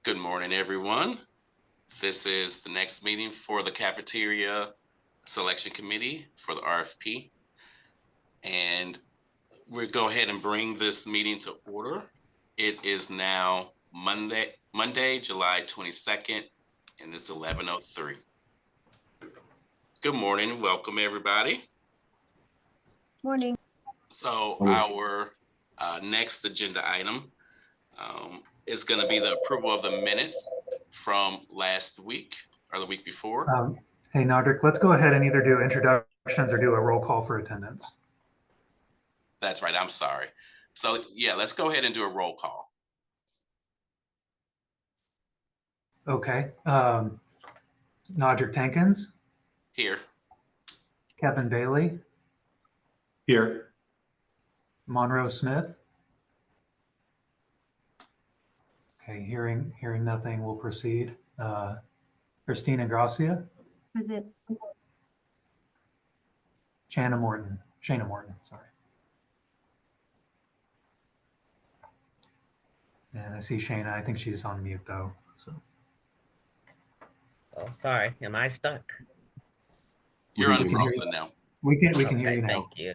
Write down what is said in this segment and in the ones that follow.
Good morning, everyone. This is the next meeting for the Cafeteria Selection Committee for the RFP. And we'll go ahead and bring this meeting to order. It is now Monday, July 22nd, and it's 11:03. Good morning. Welcome, everybody. Morning. So our next agenda item is going to be the approval of the minutes from last week or the week before. Hey, Nodrick, let's go ahead and either do introductions or do a roll call for attendance. That's right. I'm sorry. So yeah, let's go ahead and do a roll call. Okay. Nodrick Tankins. Here. Kevin Bailey. Here. Monroe Smith. Okay, hearing nothing, we'll proceed. Christina Gracia. Present. Shana Morton, sorry. And I see Shana, I think she's on mute though, so. Oh, sorry. Am I stuck? You're unfrozen now. We can hear you now. Thank you.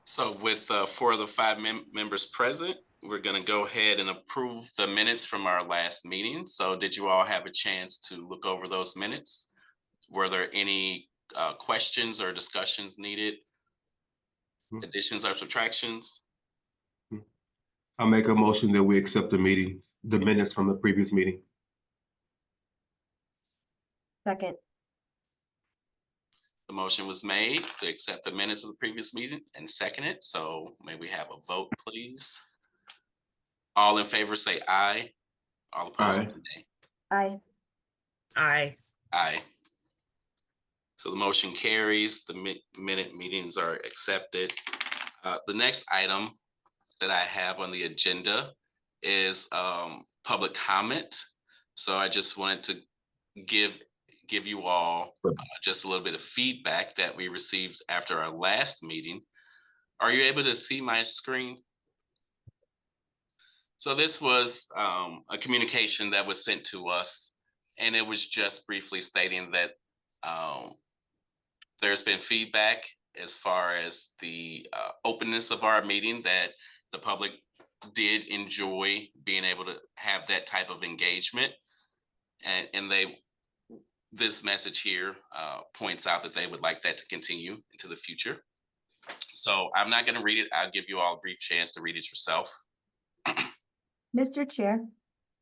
So with 4 of the 5 members present, we're going to go ahead and approve the minutes from our last meeting. So did you all have a chance to look over those minutes? Were there any questions or discussions needed? Additions or subtractions? I'll make a motion that we accept the minutes from the previous meeting. Second. The motion was made to accept the minutes of the previous meeting and seconded. So may we have a vote, please? All in favor say aye. All opposed say nay. Aye. Aye. Aye. So the motion carries. The minute meetings are accepted. The next item that I have on the agenda is public comment. So I just wanted to give you all just a little bit of feedback that we received after our last meeting. Are you able to see my screen? So this was a communication that was sent to us, and it was just briefly stating that there's been feedback as far as the openness of our meeting, that the public did enjoy being able to have that type of engagement. And this message here points out that they would like that to continue into the future. So I'm not going to read it. I'll give you all a brief chance to read it yourself. Mr. Chair.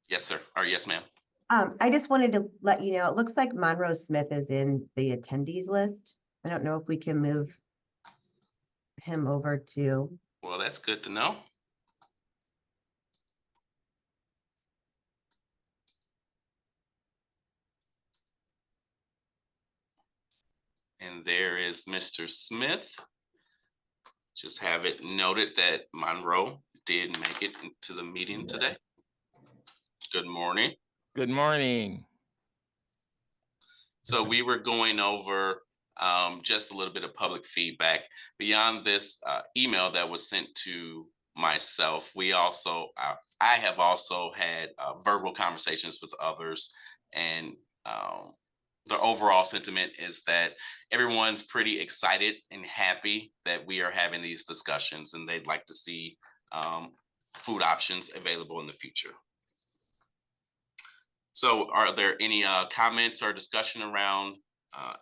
Yes, sir. Or yes, ma'am. I just wanted to let you know, it looks like Monroe Smith is in the attendees list. I don't know if we can move him over to. Well, that's good to know. And there is Mr. Smith. Just have it noted that Monroe did make it into the meeting today. Good morning. Good morning. So we were going over just a little bit of public feedback. Beyond this email that was sent to myself, I have also had verbal conversations with others, and the overall sentiment is that everyone's pretty excited and happy that we are having these discussions, and they'd like to see food options available in the future. So are there any comments or discussion around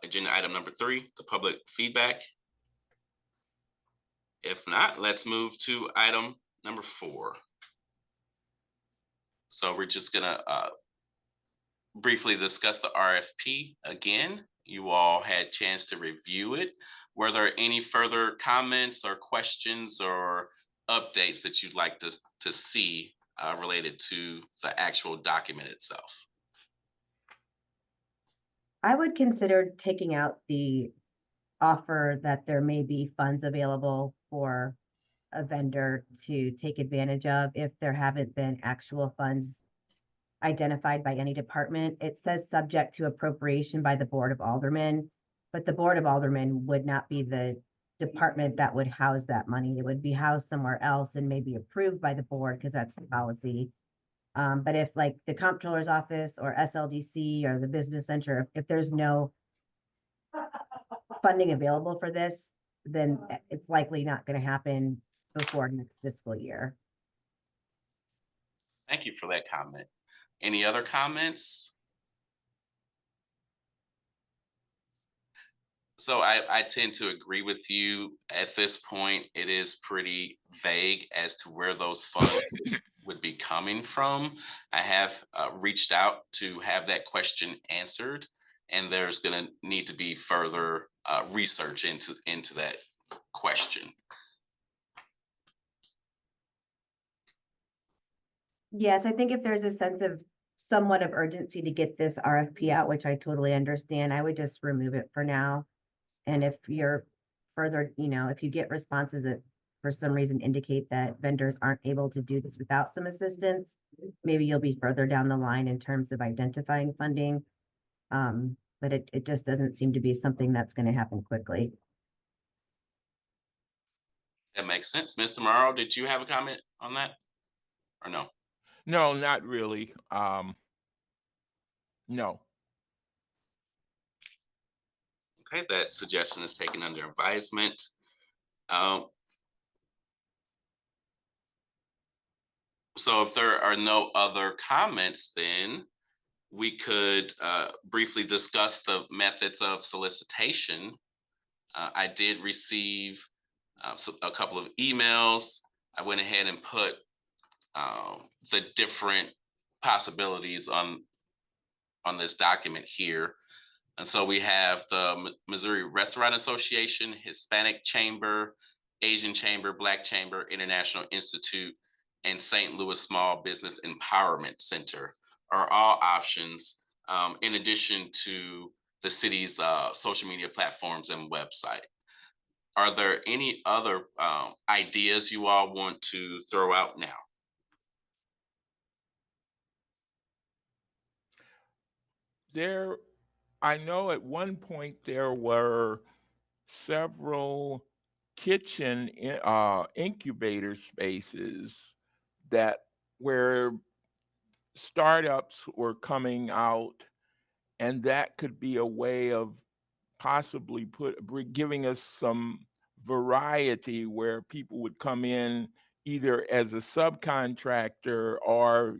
agenda item number 3, the public feedback? If not, let's move to item number 4. So we're just gonna briefly discuss the RFP again. You all had a chance to review it. Were there any further comments or questions or updates that you'd like to see related to the actual document itself? I would consider taking out the offer that there may be funds available for a vendor to take advantage of if there haven't been actual funds identified by any department. It says subject to appropriation by the Board of Aldermen, but the Board of Aldermen would not be the department that would house that money. It would be housed somewhere else and maybe approved by the board because that's the policy. But if like the comptroller's office or SLDC or the business center, if there's no funding available for this, then it's likely not going to happen before next fiscal year. Thank you for that comment. Any other comments? So I tend to agree with you. At this point, it is pretty vague as to where those funds would be coming from. I have reached out to have that question answered, and there's going to need to be further research into that question. Yes, I think if there's a sense of somewhat of urgency to get this RFP out, which I totally understand, I would just remove it for now. And if you're further, if you get responses that for some reason indicate that vendors aren't able to do this without some assistance, maybe you'll be further down the line in terms of identifying funding. But it just doesn't seem to be something that's going to happen quickly. That makes sense. Mr. Morrow, did you have a comment on that or no? No, not really. No. Okay, that suggestion is taken under advisement. So if there are no other comments, then we could briefly discuss the methods of solicitation. I did receive a couple of emails. I went ahead and put the different possibilities on this document here. And so we have the Missouri Restaurant Association, Hispanic Chamber, Asian Chamber, Black Chamber, International Institute, and St. Louis Small Business Empowerment Center are all options, in addition to the city's social media platforms and website. Are there any other ideas you all want to throw out now? I know at one point there were several incubator spaces that where startups were coming out, and that could be a way of possibly giving us some variety where people would come in either as a subcontractor or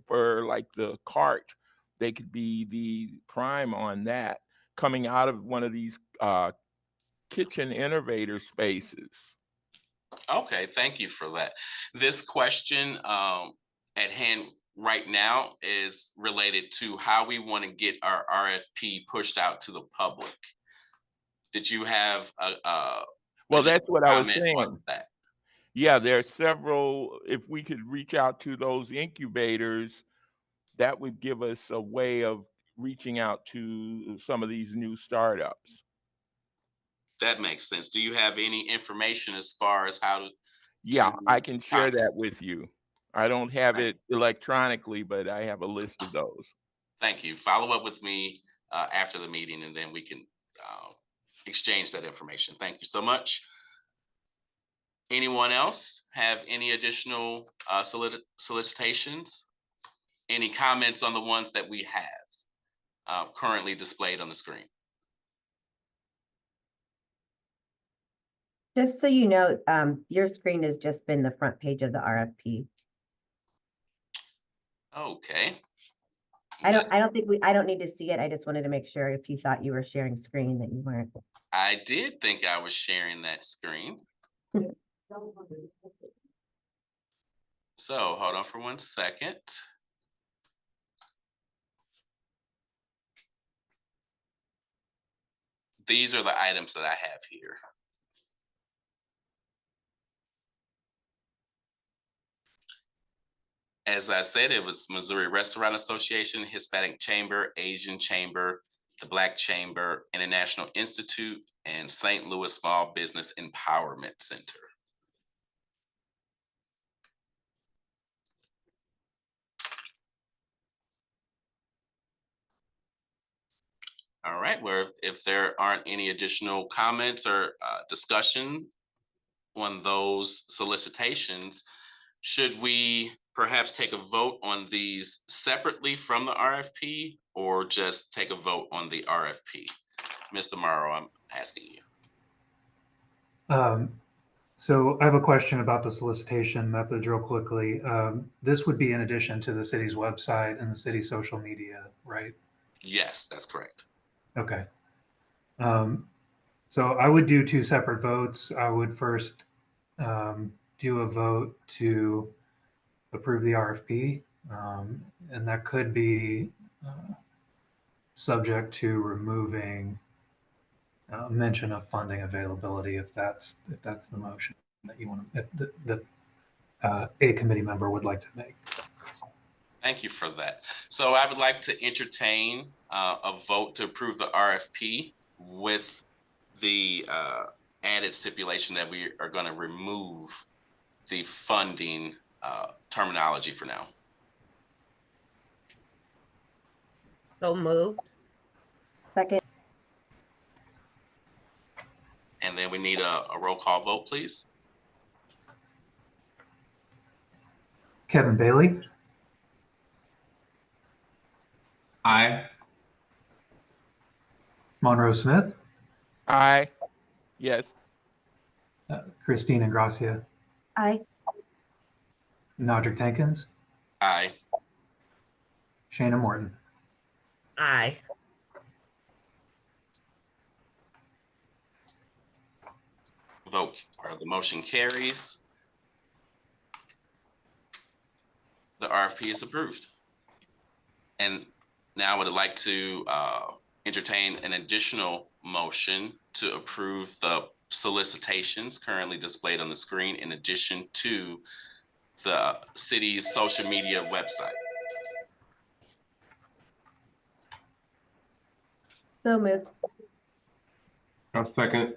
for like the cart, they could be the prime on that coming out of one of these kitchen innovator spaces. Okay, thank you for that. This question at hand right now is related to how we want to get our RFP pushed out to the public. Did you have a Well, that's what I was comment saying. on that? Yeah, there are several. If we could reach out to those incubators, that would give us a way of reaching out to some of these new startups. That makes sense. Do you have any information as far as how to? Yeah, I can share contact? that with you. I don't have Thank- it electronically, but I have a list of those. Thank you. Follow up with me after the meeting, and then we can exchange that information. Thank you so much. Anyone else have any additional solicitations? Any comments on the ones that we have currently displayed on the screen? Just so you know, your screen has just been the front page of the RFP. Okay. I don't need to see it. I just wanted to make sure if you thought you were sharing screen that you weren't. I did think I was sharing that screen. So hold on for 1 second. These are the items that I have here. As I said, it was Missouri Restaurant Association, Hispanic Chamber, Asian Chamber, the Black Chamber, International Institute, and St. Louis Small Business Empowerment Center. All right, well, if there aren't any additional comments or discussion on those solicitations, should we perhaps take a vote on these separately from the RFP or just take a vote on the RFP? Mr. Morrow, I'm asking you. So I have a question about the solicitation methods real quickly. This would be in addition to the city's website and the city's social media, right? Yes, that's correct. Okay. So I would do two separate votes. I would first do a vote to approve the RFP, and that could be subject to removing mention of funding availability if that's the motion that you want to, that a committee member would like to make. Thank you for that. So I would like to entertain a vote to approve the RFP with the added stipulation that we are going to remove the funding terminology for now. So moved. Second, And then we need a roll call vote, please. Kevin Bailey, Aye. Monroe Smith, Aye. Yes. Christine Ingracia, aye. Nodrick Tankins, Aye. Shana Morton. Aye. Vote or the motion carries. The RFP is approved. And now I would like to entertain an additional motion to approve the solicitations currently displayed on the screen in addition to the city's social media website. So moved. I'll second.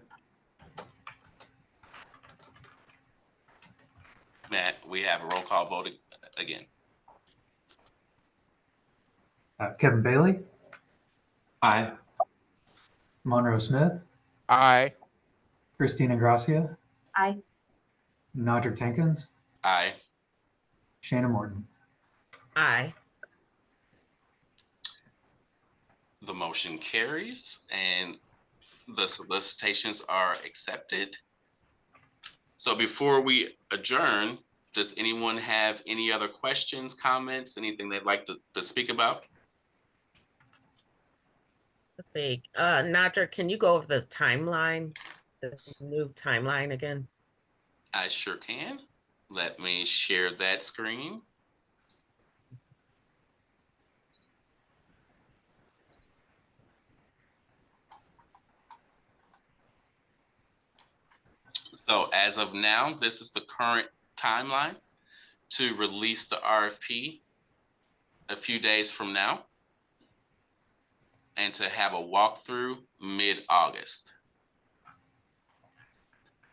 Matt, we have a roll call vote again. Kevin Bailey, Aye. Monroe Smith, Aye. Christine Ingracia, Aye. Nodrick Tankins, Aye. Shana Morton. Aye. The motion carries and the solicitations are accepted. So before we adjourn, does anyone have any other questions, comments, anything they'd like to speak about? Let's see. Nadra, can you go over the timeline, the new timeline again? I sure can. Let me share that screen. So as of now, this is the current timeline to release the RFP a few days from now and to have a walkthrough mid-August.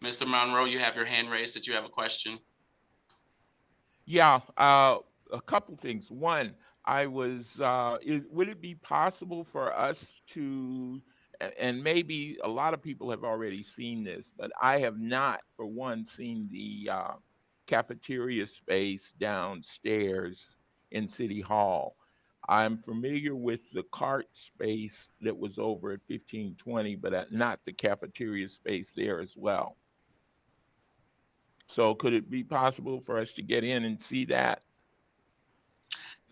Mr. Monroe, you have your hand raised. Did you have a question? Yeah, a couple things. One, I was, would it be possible for us to, and maybe a lot of people have already seen this, but I have not, for one, seen the cafeteria space downstairs in City Hall. I'm familiar with the cart space that was over at 1520, but not the cafeteria space there as well. So could it be possible for us to get in and see that?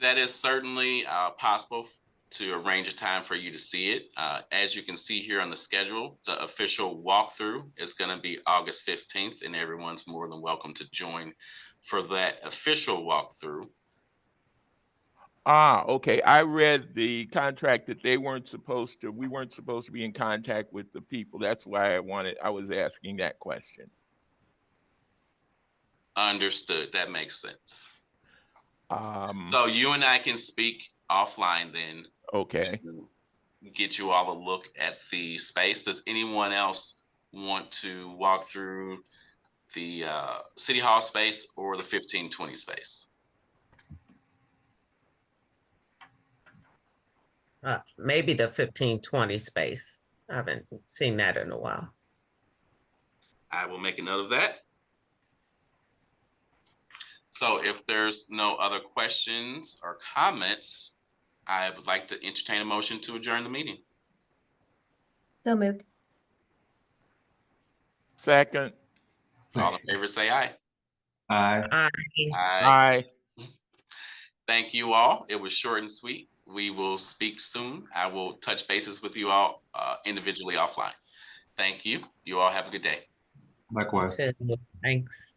That is certainly possible to arrange a time for you to see it. As you can see here on the schedule, the official walkthrough is going to be August 15th, and everyone's more than welcome to join for that official walkthrough. Ah, okay. I read the contract that we weren't supposed to be in contact with the people. That's why I was asking that question. Understood. That makes sense. Um, So you and I can speak offline then. okay. Get you all a look at the space. Does anyone else want to walk through the City Hall space or the 1520 space? Maybe the 1520 space. I haven't seen that in a while. I will make a note of that. So if there's no other questions or comments, I would like to entertain a motion to adjourn the meeting. So moved. Second. All in favor, say aye. Aye. Aye. Aye. Aye. Thank you all. It was short and sweet. We will speak soon. I will touch bases with you all individually offline. Thank you. You all have a good day. Likewise. Thanks.